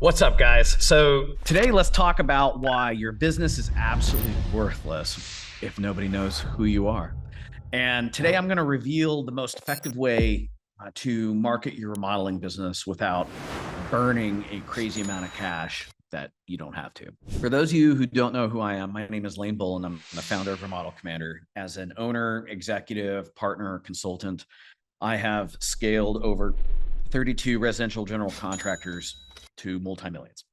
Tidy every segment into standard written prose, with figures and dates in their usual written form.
What's up, guys? So today, let's talk about why your business is absolutely worthless if nobody knows who you are. And today, I'm going to reveal the most effective way to market your remodeling business without burning a crazy amount of cash that you don't have to. For those of you who don't know who I am, my name is Lane Boland. I'm the founder of Remodel Commander. As an owner, executive, partner, consultant, I have scaled over 32 residential general contractors to multi-millions.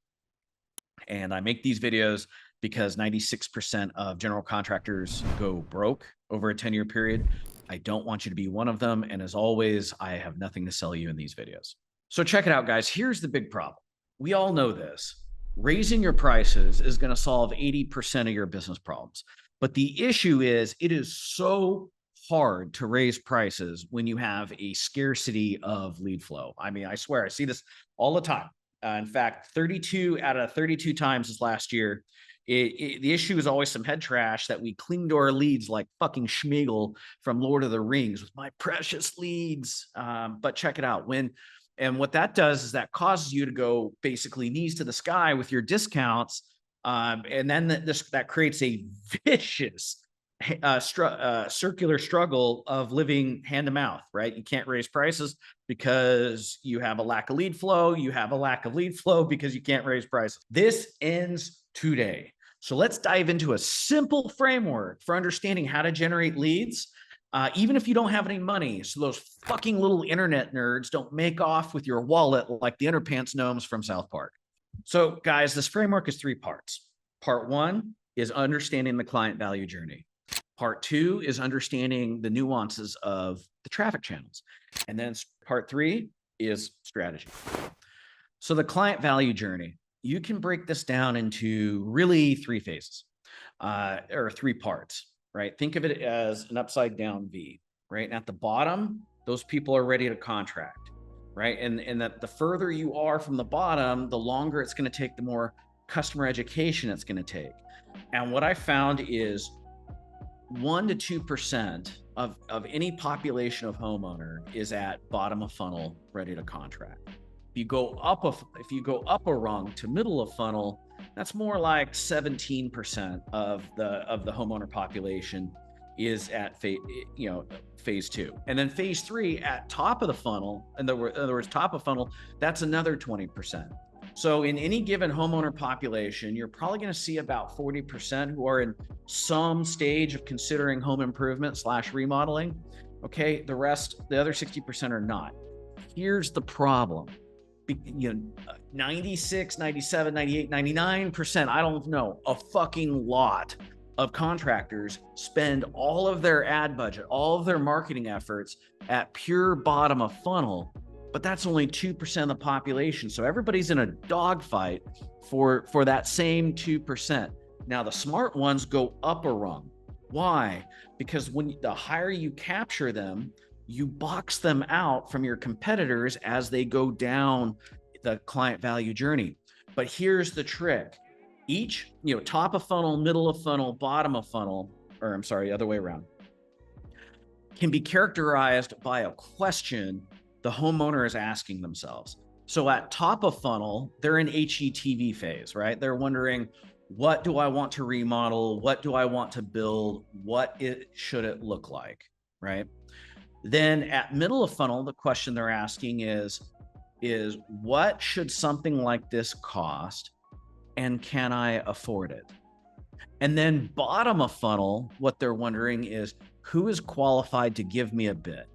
And I make these videos because 96% of general contractors go broke over a 10-year period. I don't want you to be one of them. And as always, I have nothing to sell you in these videos. So check it out, guys. Here's the big problem. We all know this. Raising your prices is going to solve 80% of your business problems. But the issue is it is so hard to raise prices when you have a scarcity of lead flow. I mean, I swear, I see this all the time. In fact, 32 out of 32 times this last year, the issue is always some head trash that we cling to our leads like fucking Schmeagol from Lord of the Rings with my precious leads. But check it out. And what that does is that causes you to go basically knees to the sky with your discounts. And then that creates a vicious circular struggle of living hand to mouth, right? You can't raise prices because you have a lack of lead flow. You have a lack of lead flow because you can't raise prices. This ends today. So let's dive into a simple framework for understanding how to generate leads, even if you don't have any money. So those fucking little internet nerds don't make off with your wallet like the underpants gnomes from South Park. So guys, this framework is 3 parts. Part 1 is understanding the client value journey. Part 2 is understanding the nuances of the traffic channels. And then part 3 is strategy. So the client value journey, you can break this down into really 3 phases or 3 parts, right? Think of it as an upside down V, right? And at the bottom, those people are ready to contract, right? And that the further you are from the bottom, the longer it's going to take, the more customer education it's going to take. And what I found is 1 to 2% of any population of homeowner is at bottom of funnel, ready to contract. If you go up a rung to middle of funnel, that's more like 17% of the homeowner population is at phase 2. And then phase 3 at top of the funnel, in other words, top of funnel, that's another 20%. So in any given homeowner population, you're probably going to see about 40% who are in some stage of considering home improvement / remodeling. Okay, the other 60% are not. Here's the problem. 96, 97, 98, 99%, I don't know, a fucking lot of contractors spend all of their ad budget, all of their marketing efforts at pure bottom of funnel. But that's only 2% of the population. So everybody's in a dogfight for that same 2%. Now, the smart ones go up a rung. Why? Because the higher you capture them, you box them out from your competitors as they go down the client value journey. But here's the trick. Each, top of funnel, middle of funnel, bottom of funnel, or I'm sorry, other way around, can be characterized by a question the homeowner is asking themselves. So at top of funnel, they're in HETV phase, right? They're wondering, what do I want to remodel? What do I want to build? Should it look like, right? Then at middle of funnel, the question they're asking is what should something like this cost? And can I afford it? And then bottom of funnel, what they're wondering is, who is qualified to give me a bid,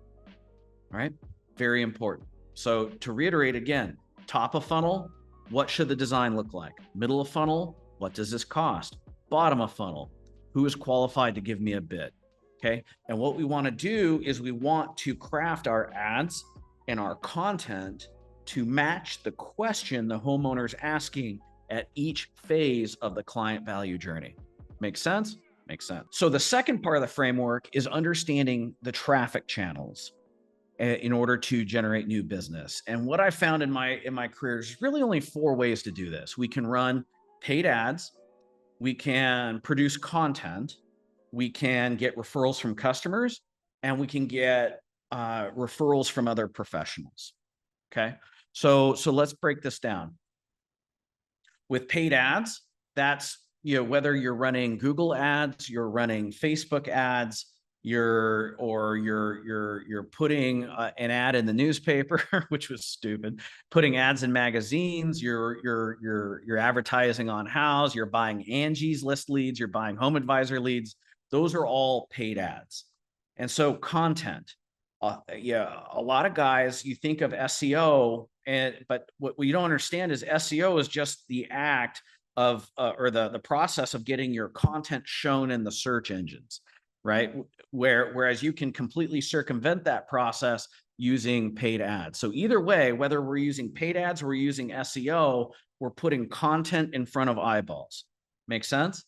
right? Very important. So to reiterate again, top of funnel, what should the design look like? Middle of funnel, what does this cost? Bottom of funnel, who is qualified to give me a bid? Okay. And what we want to do is we want to craft our ads and our content to match the question the homeowner's asking at each phase of the client value journey. Make sense? Makes sense. So the second part of the framework is understanding the traffic channels in order to generate new business. And what I found in my career is really only 4 ways to do this. We can run paid ads, we can produce content, we can get referrals from customers, and we can get referrals from other professionals. Okay, so let's break this down. With paid ads, that's, whether you're running Google ads, you're running Facebook ads, you're putting an ad in the newspaper, which was stupid, putting ads in magazines, you're advertising on Houzz, you're buying Angie's List leads, you're buying Home Advisor leads. Those are all paid ads. And so content, a lot of guys, you think of SEO, but what you don't understand is SEO is just the act of or the process of getting your content shown in the search engines, right? Whereas you can completely circumvent that process using paid ads. So either way, whether we're using paid ads or we're using SEO, we're putting content in front of eyeballs. Make sense?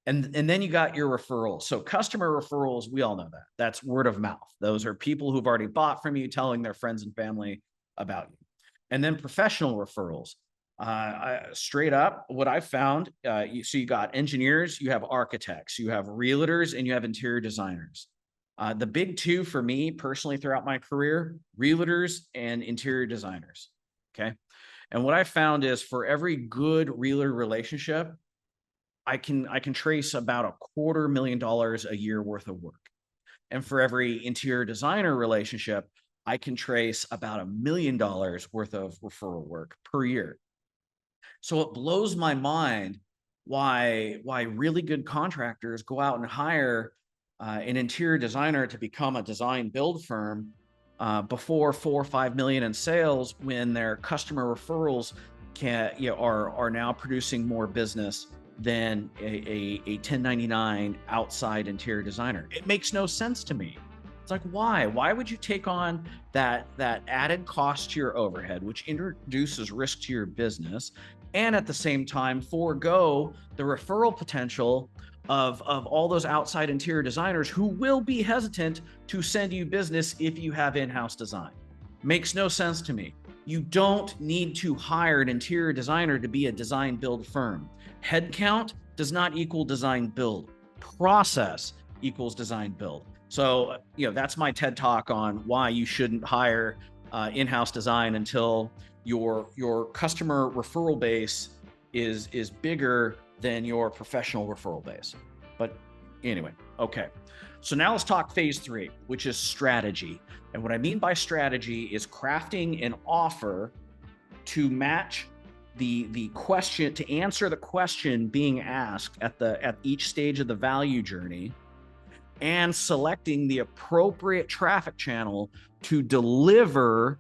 And then you got your referrals. So customer referrals, we all know that. That's word of mouth. Those are people who've already bought from you, telling their friends and family about you. And then professional referrals. Straight up, what I found, so you got engineers, you have architects, you have realtors, and you have interior designers. The big two for me personally throughout my career, realtors and interior designers. Okay. And what I found is for every good realtor relationship, I can trace about $250,000 a year worth of work. And for every interior designer relationship, I can trace about $1 million worth of referral work per year. So it blows my mind why really good contractors go out and hire an interior designer to become a design build firm before 4 or 5 million in sales, when their customer referrals are now producing more business than a 1099 outside interior designer. It makes no sense to me. It's like, why would you take on that added cost to your overhead, which introduces risk to your business, and at the same time forego the referral potential of all those outside interior designers who will be hesitant to send you business if you have in-house design? Makes no sense to me. You don't need to hire an interior designer to be a design build firm. Headcount does not equal design build. Process equals design build. So, that's my TED talk on why you shouldn't hire in-house design until your customer referral base is bigger than your professional referral base. But anyway, okay. So now let's talk phase 3, which is strategy. And what I mean by strategy is crafting an offer to match the question, to answer the question being asked at each stage of the value journey, and selecting the appropriate traffic channel to deliver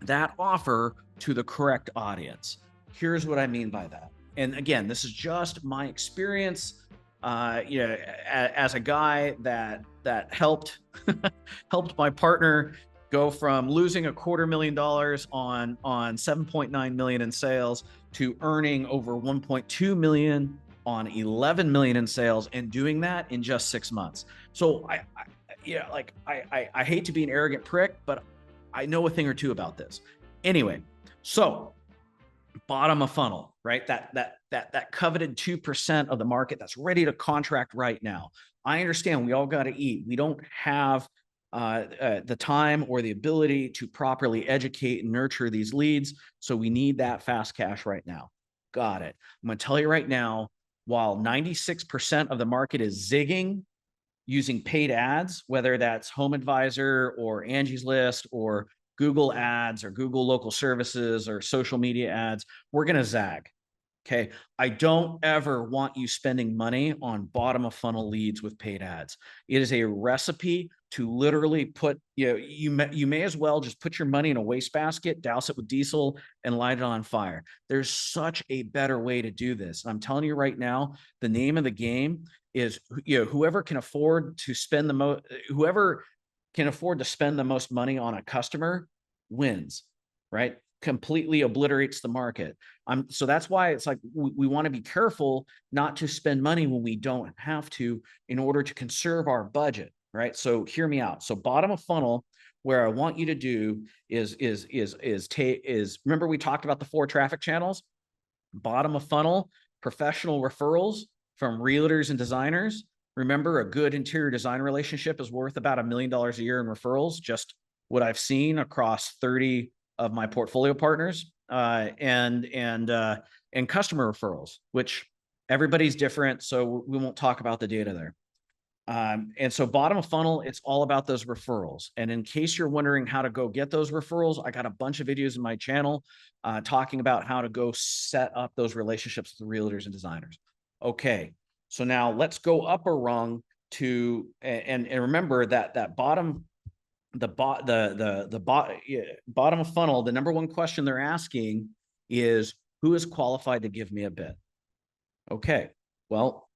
that offer to the correct audience. Here's what I mean by that. And again, this is just my experience, as a guy that helped my partner go from losing $250,000 on 7.9 million in sales to earning over 1.2 million on 11 million in sales, and doing that in just 6 months. So I hate to be an arrogant prick, but I know a thing or two about this. Anyway, so bottom of funnel, right? That coveted 2% of the market that's ready to contract right now. I understand we all got to eat. We don't have the time or the ability to properly educate and nurture these leads. So we need that fast cash right now. Got it. I'm going to tell you right now, while 96% of the market is zigging using paid ads, whether that's Home Advisor or Angie's List or Google ads or Google local services or social media ads, we're going to zag. Okay. I don't ever want you spending money on bottom of funnel leads with paid ads. It is a recipe to literally put, you may as well just put your money in a wastebasket, douse it with diesel, and light it on fire. There's such a better way to do this. And I'm telling you right now, the name of the game is, whoever can afford to spend the most money on a customer wins, right? Completely obliterates the market. So that's why it's like we want to be careful not to spend money when we don't have to, in order to conserve our budget, right? So hear me out. So bottom of funnel, where I want you to do is remember we talked about the 4 traffic channels. Bottom of funnel, professional referrals from realtors and designers. Remember, a good interior design relationship is worth about $1 million a year in referrals. Just what I've seen across 30 of my portfolio partners. and customer referrals, which everybody's different. So we won't talk about the data there. And so bottom of funnel, it's all about those referrals. And in case you're wondering how to go get those referrals, I got a bunch of videos in my channel talking about how to go set up those relationships with the realtors and designers. Okay, so now let's go up a rung to, and remember that bottom, bottom of funnel, the number one question they're asking is, who is qualified to give me a bid? Okay, well,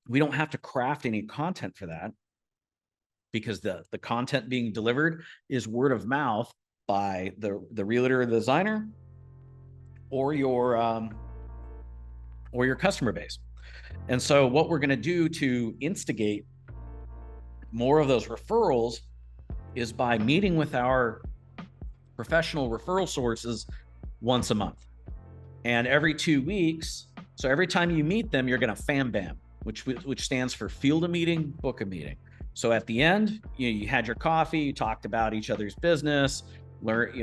we don't have to craft any content for that, because the content being delivered is word of mouth by the realtor or the designer or your customer base. And so what we're going to do to instigate more of those referrals is by meeting with our professional referral sources once a month and every 2 weeks. So every time you meet them, you're going to fam bam, which stands for field a meeting, book a meeting. So at the end, you had your coffee, you talked about each other's business,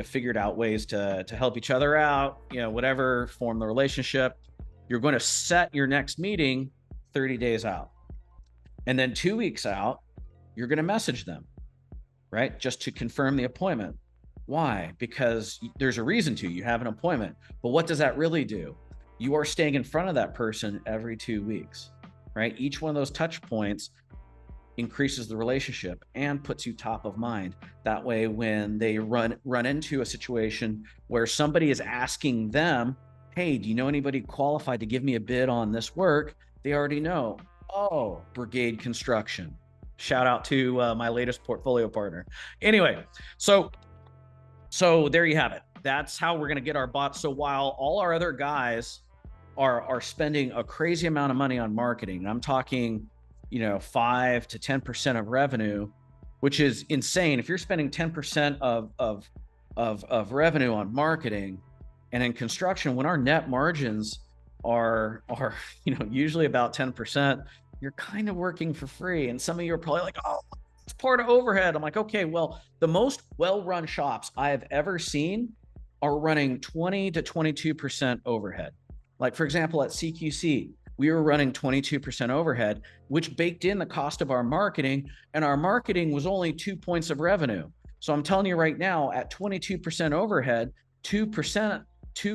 figured out ways to help each other out, whatever, form the relationship. You're going to set your next meeting 30 days out. And then 2 weeks out, you're going to message them, right? Just to confirm the appointment. Why? Because there's a reason to. You have an appointment. But what does that really do? You are staying in front of that person every 2 weeks, right? Each one of those touch points increases the relationship and puts you top of mind. That way, when they run into a situation where somebody is asking them, hey, do you know anybody qualified to give me a bid on this work? They already know, oh, Brigade Construction. Shout out to my latest portfolio partner. Anyway, so there you have it. That's how we're going to get our bots. So while all our other guys are spending a crazy amount of money on marketing, and I'm talking, 5 to 10% of revenue, which is insane. If you're spending 10% of revenue on marketing, and in construction, when our net margins are usually about 10%, you're kind of working for free. And some of you are probably like, oh, it's part of overhead. I'm like, okay, well, the most well-run shops I have ever seen are running 20 to 22% overhead. Like, for example, at CQC, we were running 22% overhead, which baked in the cost of our marketing, and our marketing was only 2 points of revenue. So I'm telling you right now, at 22% overhead, 2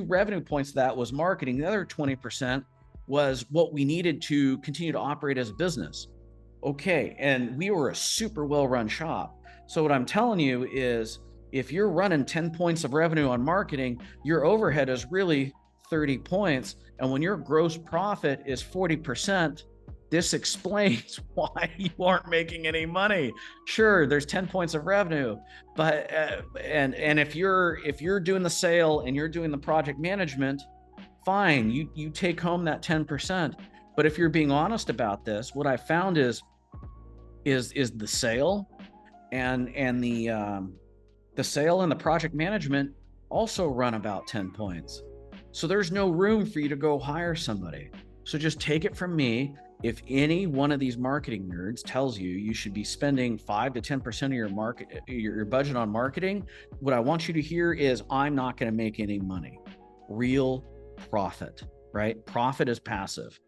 revenue points of that was marketing. The other 20% was what we needed to continue to operate as a business. Okay, and we were a super well-run shop. So what I'm telling you is, if you're running 10 points of revenue on marketing, your overhead is really 30 points. And when your gross profit is 40%, this explains why you aren't making any money. Sure, there's 10 points of revenue, but and if you're doing the sale and you're doing the project management, fine, you take home that 10%. But if you're being honest about this, what I found is the sale and the sale and the project management also run about 10 points. So there's no room for you to go hire somebody. So just take it from me. If any one of these marketing nerds tells you should be spending 5 to 10% of your budget on marketing, what I want you to hear is, I'm not going to make any money. Real profit, right? Profit is passive.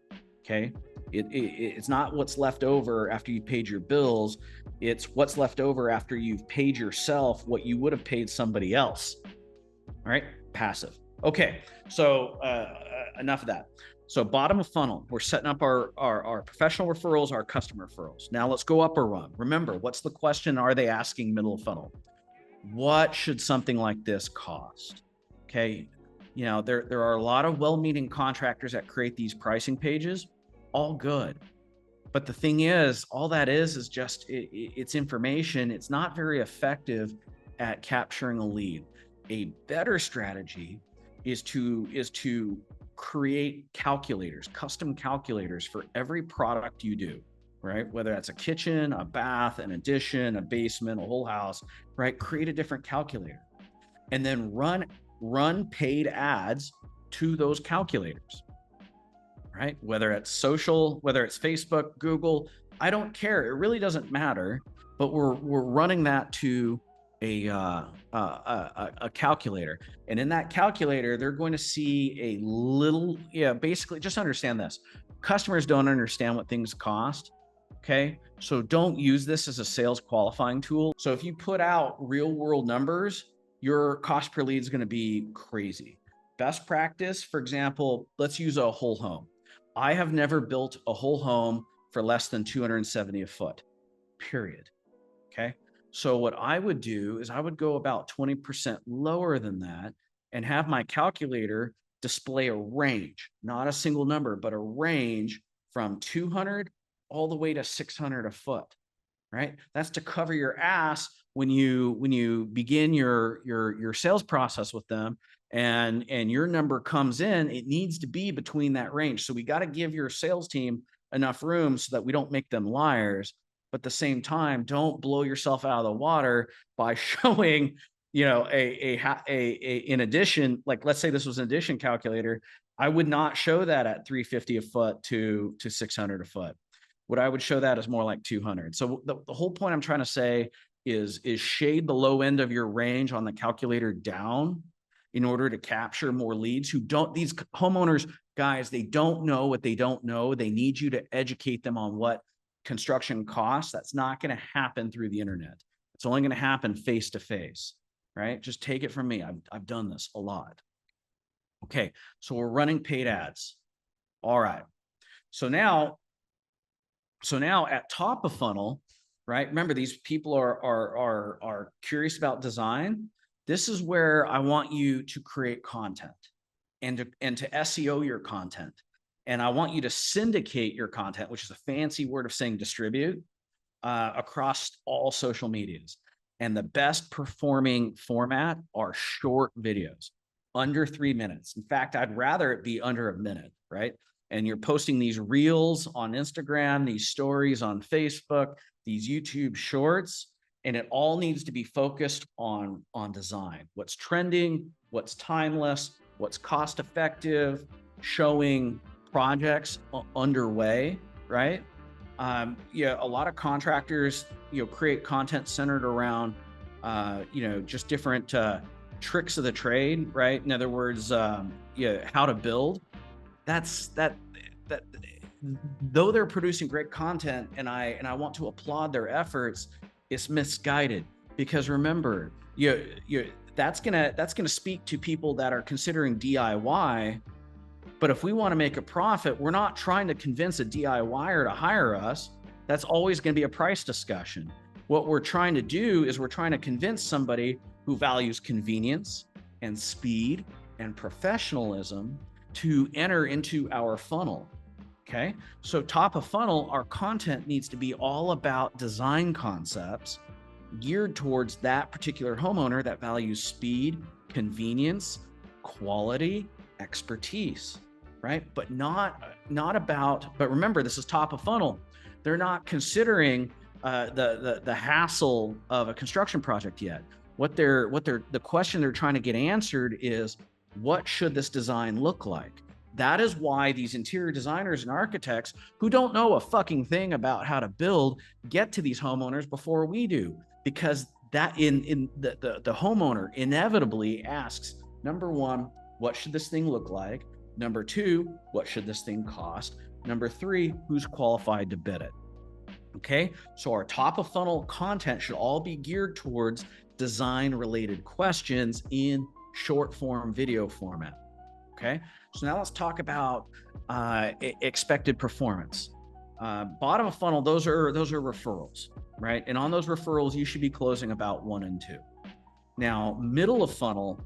Okay. It's not what's left over after you paid your bills. It's what's left over after you've paid yourself what you would have paid somebody else. All right. Passive. Okay. So enough of that. So bottom of funnel, we're setting up our professional referrals, our customer referrals. Now let's go up a rung. Remember, what's the question are they asking middle of funnel? What should something like this cost? Okay. There are a lot of well-meaning contractors that create these pricing pages, all good. But the thing is, all that is just, it's information. It's not very effective at capturing a lead. A better strategy is to create calculators, custom calculators for every product you do, right? Whether that's a kitchen, a bath, an addition, a basement, a whole house, right? Create a different calculator and then run paid ads to those calculators, right? Whether it's social, whether it's Facebook, Google, I don't care. It really doesn't matter, but we're running that to a calculator, and in that calculator, they're going to see a little, basically just understand this. Customers don't understand what things cost. Okay. So don't use this as a sales qualifying tool. So if you put out real world numbers, your cost per lead is going to be crazy. Best practice, for example, let's use a whole home. I have never built a whole home for less than 270 a foot, period. Okay. So what I would do is I would go about 20% lower than that and have my calculator display a range, not a single number, but a range from 200 all the way to 600 a foot, right? That's to cover your ass when you begin your sales process with them, and your number comes in, it needs to be between that range. So we got to give your sales team enough room so that we don't make them liars. But at the same time, don't blow yourself out of the water by showing, in addition, like let's say this was an addition calculator, I would not show that at 350 a foot to 600 a foot. What I would show that is more like 200. So the whole point I'm trying to say is shade the low end of your range on the calculator down in order to capture more leads who don't, these homeowners, guys, they don't know what they don't know. They need you to educate them on what construction costs. That's not going to happen through the internet. It's only going to happen face to face, right? Just take it from me. I've done this a lot. Okay. So we're running paid ads. All right. So now at top of funnel, right? Remember, these people are curious about design. This is where I want you to create content and to SEO your content. And I want you to syndicate your content, which is a fancy word of saying distribute, across all social medias. And the best performing format are short videos, under 3 minutes. In fact, I'd rather it be under a minute, right? And you're posting these reels on Instagram, these stories on Facebook, these YouTube shorts, and it all needs to be focused on design. What's trending, what's timeless, what's cost effective, showing projects underway, right? A lot of contractors, create content centered around, just different tricks of the trade, right? In other words, how to build. That though they're producing great content, and I want to applaud their efforts, it's misguided, because remember, that's gonna speak to people that are considering DIY. But if we want to make a profit, we're not trying to convince a DIYer to hire us. That's always going to be a price discussion. What we're trying to do is we're trying to convince somebody who values convenience and speed and professionalism to enter into our funnel. Okay. So top of funnel, our content needs to be all about design concepts geared towards that particular homeowner that values speed, convenience, quality, expertise, right? But but remember, this is top of funnel. They're not considering the hassle of a construction project yet. The question they're trying to get answered is, what should this design look like? That is why these interior designers and architects who don't know a fucking thing about how to build get to these homeowners before we do, because that the homeowner inevitably asks, number one, what should this thing look like? Number two, what should this thing cost? Number three, who's qualified to bid it? Okay, so our top of funnel content should all be geared towards design related questions in short form video format. Okay, so now let's talk about expected performance. Bottom of funnel, those are referrals, right? And on those referrals, you should be closing about 1 and 2. Now, middle of funnel,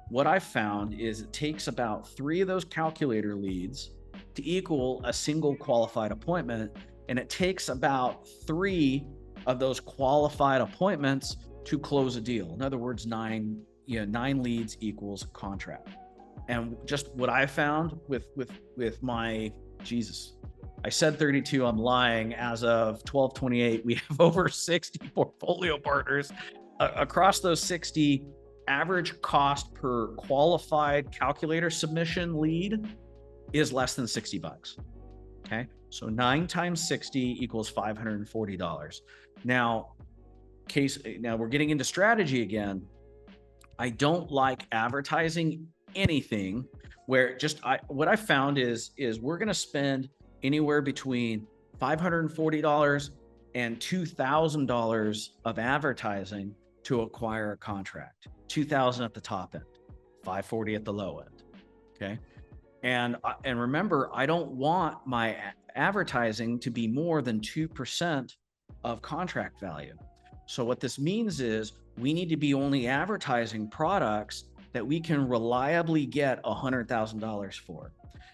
what I've found is it takes about 3 of those calculator leads to equal a single qualified appointment, and it takes about 3 of those qualified appointments to close a deal. In other words, 9 leads equals contract. And just what I found with my, Jesus, I said 32, I'm lying. As of 12/28, we have over 60 portfolio partners. Across those 60, average cost per qualified calculator submission lead is less than $60. Okay, so 9 times 60 equals $540. Now, now we're getting into strategy again. I don't like advertising anything where what I found is we're going to spend anywhere between $540 and $2,000 of advertising to acquire a contract. $2,000 at the top end, $540 at the low end. Okay. And remember, I don't want my advertising to be more than 2% of contract value. So what this means is we need to be only advertising products that we can reliably get $100,000 for.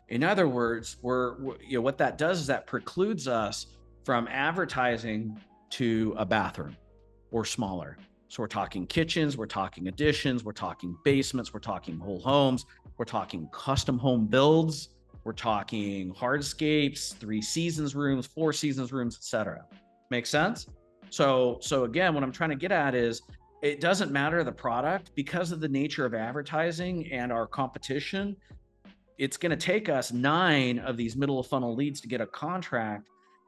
In other words, what that does is that precludes us from advertising to a bathroom or smaller. So we're talking kitchens, we're talking additions, we're talking basements, we're talking whole homes, we're talking custom home builds, we're talking hardscapes, 3 seasons rooms, 4 seasons rooms, etc. Make sense? So again, what I'm trying to get at is it doesn't matter the product, because of the nature of advertising and our competition. It's going to take us 9 of these middle of funnel leads to get a contract.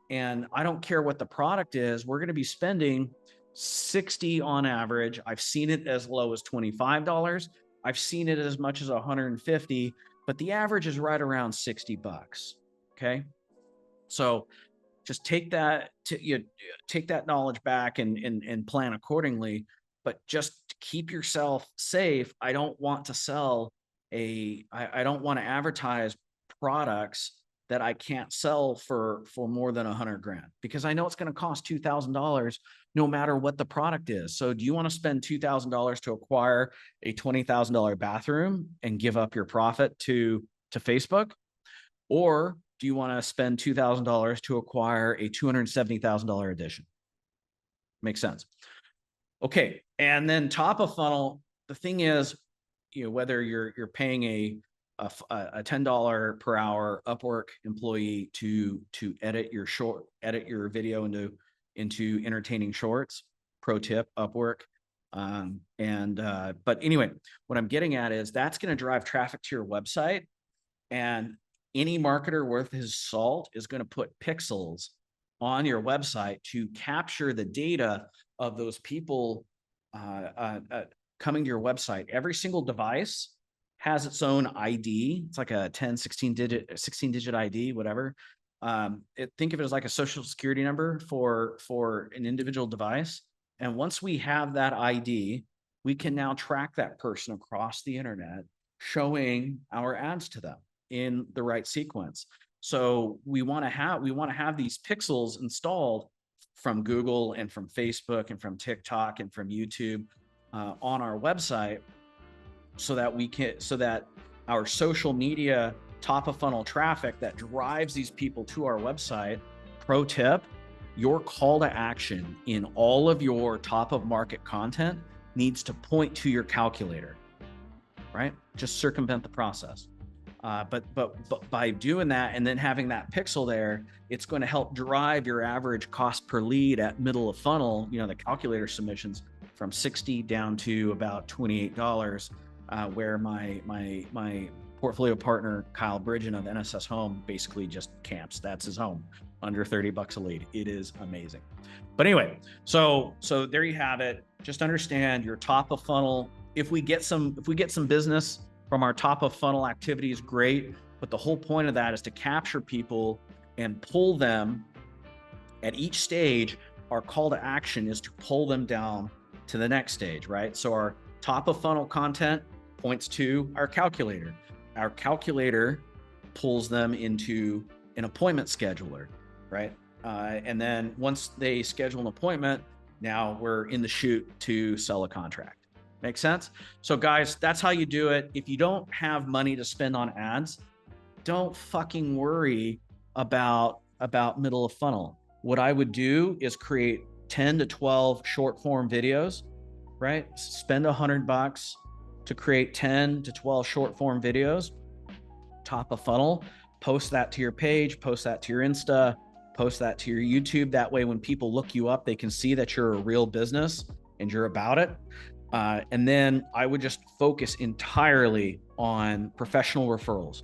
And I don't care what the product is, we're going to be spending $60 on average. I've seen it as low as $25. I've seen it as much as $150, but the average is right around $60. Okay. So just take that knowledge back and plan accordingly, but just keep yourself safe. I don't want to I don't want to advertise products that I can't sell for more than $100,000, because I know it's going to cost $2,000 no matter what the product is. So do you want to spend $2,000 to acquire a $20,000 bathroom and give up your profit to Facebook? Or do you want to spend $2,000 to acquire a $270,000 addition? Makes sense. Okay. And then top of funnel, the thing is, whether you're paying a $10 per hour Upwork employee to edit your video into entertaining shorts. Pro tip, Upwork. But anyway, what I'm getting at is that's going to drive traffic to your website, and any marketer worth his salt is going to put pixels on your website to capture the data of those people coming to your website. Every single device has its own ID. It's like a 16 digit ID, whatever. Think of it as like a social security number for an individual device. And once we have that ID, we can now track that person across the internet, showing our ads to them in the right sequence. So we want to have these pixels installed from Google and from Facebook and from TikTok and from YouTube on our website, so that our social media top of funnel traffic that drives these people to our website. Pro tip, your call to action in all of your top of market content needs to point to your calculator, right? Just circumvent the process. But by doing that and then having that pixel there, it's going to help drive your average cost per lead at middle of funnel, the calculator submissions, from 60 down to about $28, where my portfolio partner, Kyle Bridgen of NSS Home, basically just camps. That's his home, under $30 a lead. It is amazing. But anyway, so there you have it. Just understand your top of funnel. If we get some business from our top of funnel activities, great. But the whole point of that is to capture people and pull them at each stage. Our call to action is to pull them down to the next stage, right? So our top of funnel content points to our calculator. Our calculator pulls them into an appointment scheduler, right? And then once they schedule an appointment, now we're in the chute to sell a contract. Make sense? So guys, that's how you do it. If you don't have money to spend on ads, don't fucking worry about middle of funnel. What I would do is create 10 to 12 short form videos, right? Spend $100 to create 10 to 12 short form videos, top of funnel, post that to your page, post that to your Insta, post that to your YouTube. That way, when people look you up, they can see that you're a real business and you're about it. And then I would just focus entirely on professional referrals,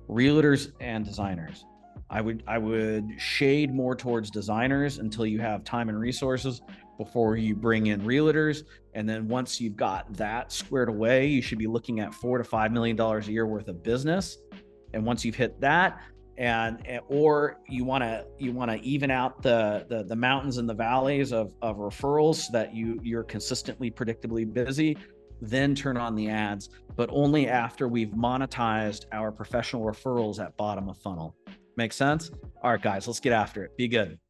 realtors and designers. I would shade more towards designers until you have time and resources before you bring in realtors. And then once you've got that squared away, you should be looking at $4 to $5 million a year worth of business. And once you've hit that, or you want to even out the mountains and the valleys of referrals so that you're consistently predictably busy, then turn on the ads, but only after we've monetized our professional referrals at bottom of funnel. Make sense? All right, guys, let's get after it. Be good.